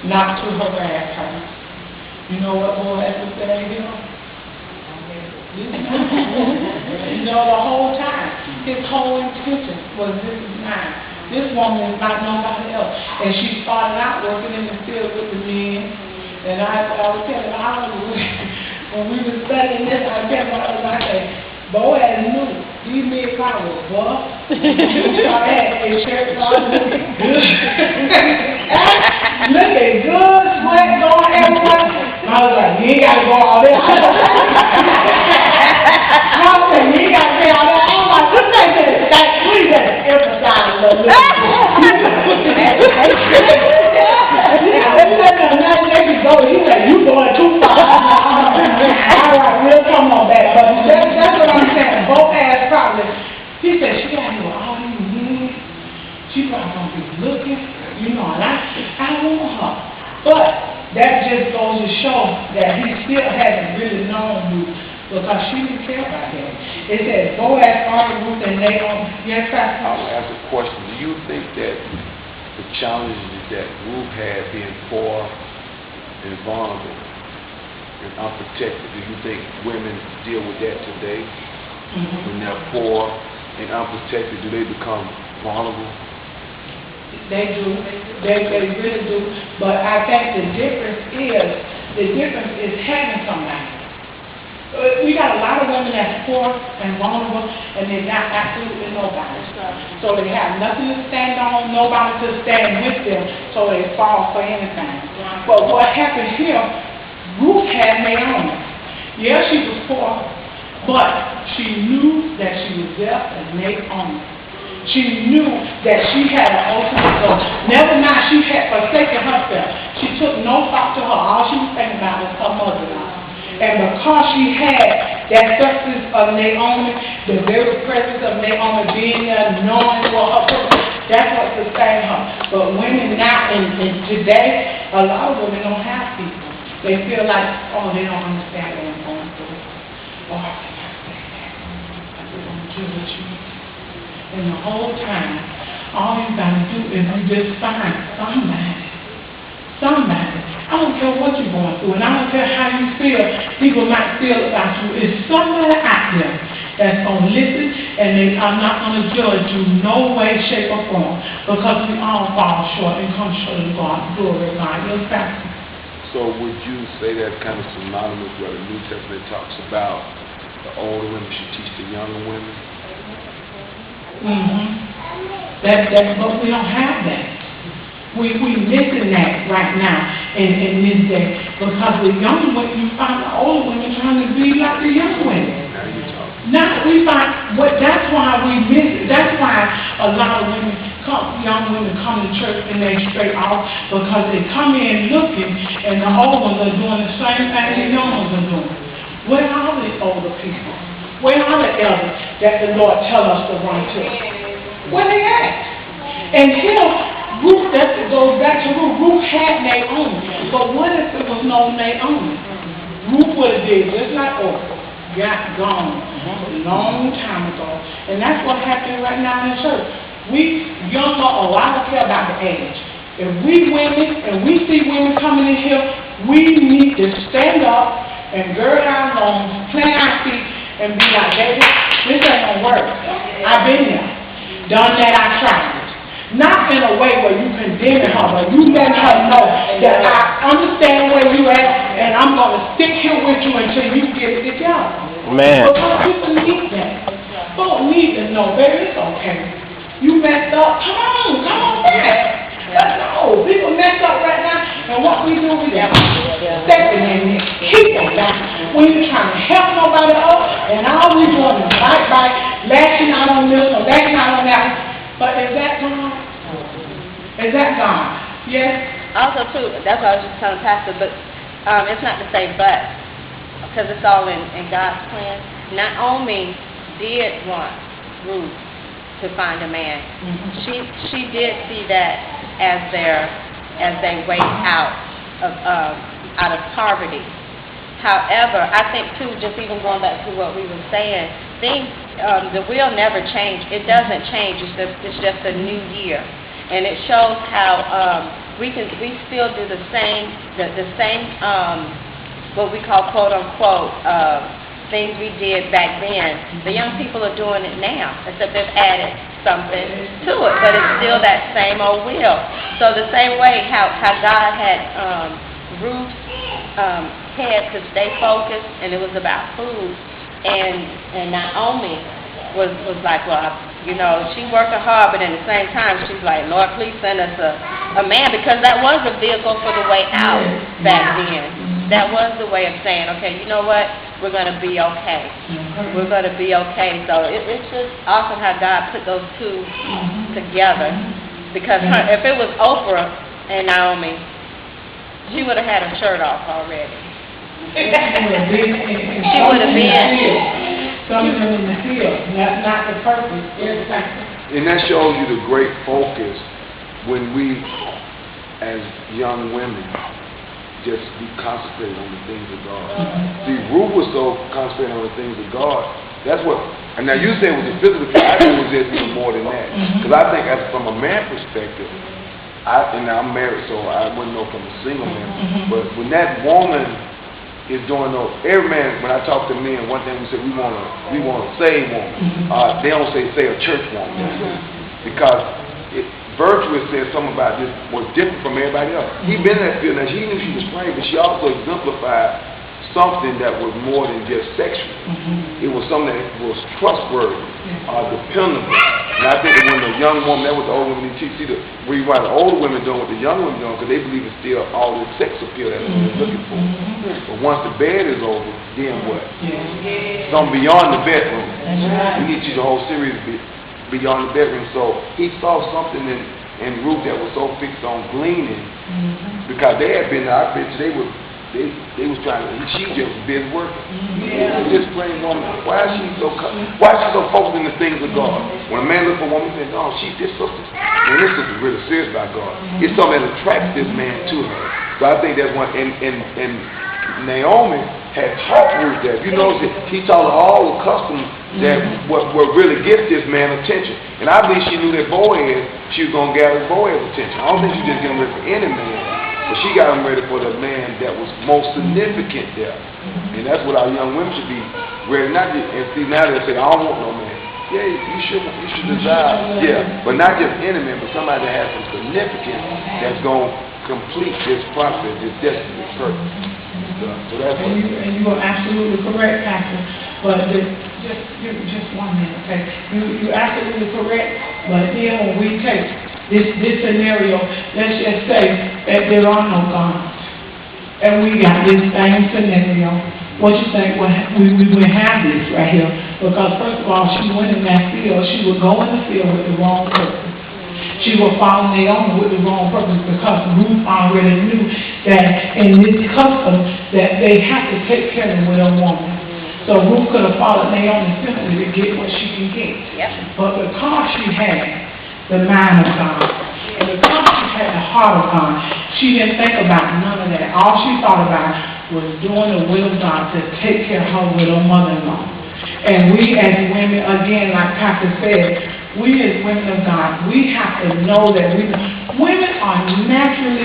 not to harass her. You know what Boaz was saying here? You know, the whole time, his whole intention was, this is mine. This woman is not nobody else. And she started out working in the field with the men. And I was telling her, when we were studying this, I kept I said, Boaz knew these men probably were buff. I had a shirt on, looking good. Looking good, sweat going everywhere. I was like, you ain't got to go all that. I said, you ain't got to say all that. I was like, what that is? We got to emphasize a little bit. He said, you going too far. All right, we'll come on back. But that's what I'm saying. Boaz probably, he said, she got to all these men. She probably going to be looking, you know, and I want her. But that just goes to show that he still hasn't really known Ruth because she didn't care about him. It says, Boaz argued Ruth and Naomi. Yes, Pastor? I'll ask a question. Do you think that the challenges that Ruth had being poor and vulnerable and unprotected, do you think women deal with that today? When they're poor and unprotected, do they become vulnerable? They do. They really do. But I think the difference is having somebody. We got a lot of women that's poor and vulnerable, and they're not absolutely nobody. So they have nothing to stand on, nobody to stand with them, so they fall for anything. But what happened here, Ruth had Naomi. Yeah, she was poor, but she knew that she was there as Naomi. She knew that she had an ultimate goal. Never mind, she had forsaken herself. She took no thought to her. All she was thinking about was her mother-in-law. And because she had that substance of Naomi, the very presence of Naomi being there, knowing what her purpose, that's what sustained her. But women now, and today, a lot of women don't have people. They feel like, oh, they don't understand what I'm going through. Oh, I can't say that. I just want to do what you need. And the whole time, all you got to do is you just find somebody. I don't care what you're going through, and I don't care how you feel, people might feel about you. It's somebody out there that's going to listen, and they are not going to judge you no way, shape, or form, because we all fall short and come short of God's glory. God, you're factor. So would you say that's kind of synonymous where the New Testament talks about the older women should teach the younger women? But we don't have that. We missing that right now in this day because the young women, you find the older women trying to be like the young women. Now we find that's why we miss it. That's why a lot of young women come to church and they straight off because they come in looking and the old ones are doing the same thing the young ones are doing. Where are the older people? Where are the elders that the Lord tell us to run to? Where they at? And here, Ruth, that goes back to Ruth. Ruth had Naomi. But what if there was no Naomi? Ruth would have did just like Orpah. Got gone a long time ago. And that's what happened right now in the church. We, young or old, I don't care about the age. If we women, and we see women coming in here, we need to stand up and gird our loins, plant our feet, and be like, baby, this ain't gonna work. I've been there. Done that, I tried. Not in a way where you condemning her, but you letting her know that I understand where you at, and I'm going to stick here with you until you get it together. Man. Because people need that. Folk need to know, baby, it's okay. You messed up. Come on back. Let's go. People mess up right now, and what we do, we got stepping in there, keep them down. We ain't trying to help nobody else, and all we doing is bite, lashing out on this or lashing out on that. But is that God? Is that God? Yes? Also, too, that's what I was just telling Pastor, but it's not to say but, because it's all in God's plan. Naomi did want Ruth to find a man. She did see that as they way out of poverty. However, I think, too, just even going back to what we were saying, things, the will never change. It doesn't change. It's just a new year. And it shows how we still do the same what we call quote unquote things we did back then. The young people are doing it now, except they've added something to it, but it's still that same old wheel. So the same way how God had Ruth's head to stay focused, and it was about food, and Naomi was like, well, you know, she working hard, but at the same time, she's like, Lord, please send us a man, because that was a vehicle for the way out back then. That was the way of saying, okay, you know what, we're going to be okay. We're going to be okay. So it's just awesome how God put those two together, because if it was Oprah and Naomi, she would have had her shirt off already. She would have been. Something in the field, not the purpose. And that shows you the great focus when we, as young women, just be concentrated on the things of God. See, Ruth was so concentrated on the things of God. That's what. And now you say it was a physical thing. I think it was just even more than that. Because I think, from a man perspective, and I'm married, so I wouldn't know from a single man. But when that woman is doing those, every man, when I talk to men, one thing we say, we want a saved woman. They don't say a church woman. Because Virtuous said something about this was different from everybody else. He'd been in that field, and she knew she was praying, but she also exemplified something that was more than just sexual. It was something that was trustworthy, dependable. And I think that when the young woman, that was the old woman, you see the reason the older women doing what the young women doing, because they believe it's still all this sex appeal that they're looking for. But once the bed is over, then what? Something beyond the bedroom. We get you the whole series beyond the bedroom. So he saw something in Ruth that was so fixed on gleaning, because they had been, I bet you they was trying to, she just been working. This plain woman, why is she so focused on the things of God? When a man looks for a woman, he says, oh, she's this sister. And this sister's really serious about God. It's something that attracts this man to her. So I think that's one, and Naomi had taught Ruth that. You notice that he taught her all the customs that what really gets this man attention. And I believe she knew that Boaz, she was going to gather Boaz's attention. I don't think she just getting ready for any man, but she got him ready for the man that was most significant there. And that's what our young women should be ready. Not just, and see, now they say, I don't want no man. Yeah, you should desire. Yeah, but not just any man, but somebody that has some significance that's going to complete this process, this destiny, this purpose. So that's what and you are absolutely correct, Pastor. But just 1 minute, okay? You're absolutely correct. But then when we take this scenario, let's just say that there are no guns, and we got this same scenario. What you think? We would have this right here, because first of all, she went in that field. She would go in the field with the wrong purpose. She will follow Naomi with the wrong purpose, because Ruth already knew that in this custom that they have to take care of with a woman. So Ruth could have followed Naomi simply to get what she can get. But because she had the mind of God, and because she had the heart of God, she didn't think about none of that. All she thought about was doing the will of God to take care of her with her mother-in-law. And we as women, again, like Pastor said, we as women of God, we have to know that women are naturally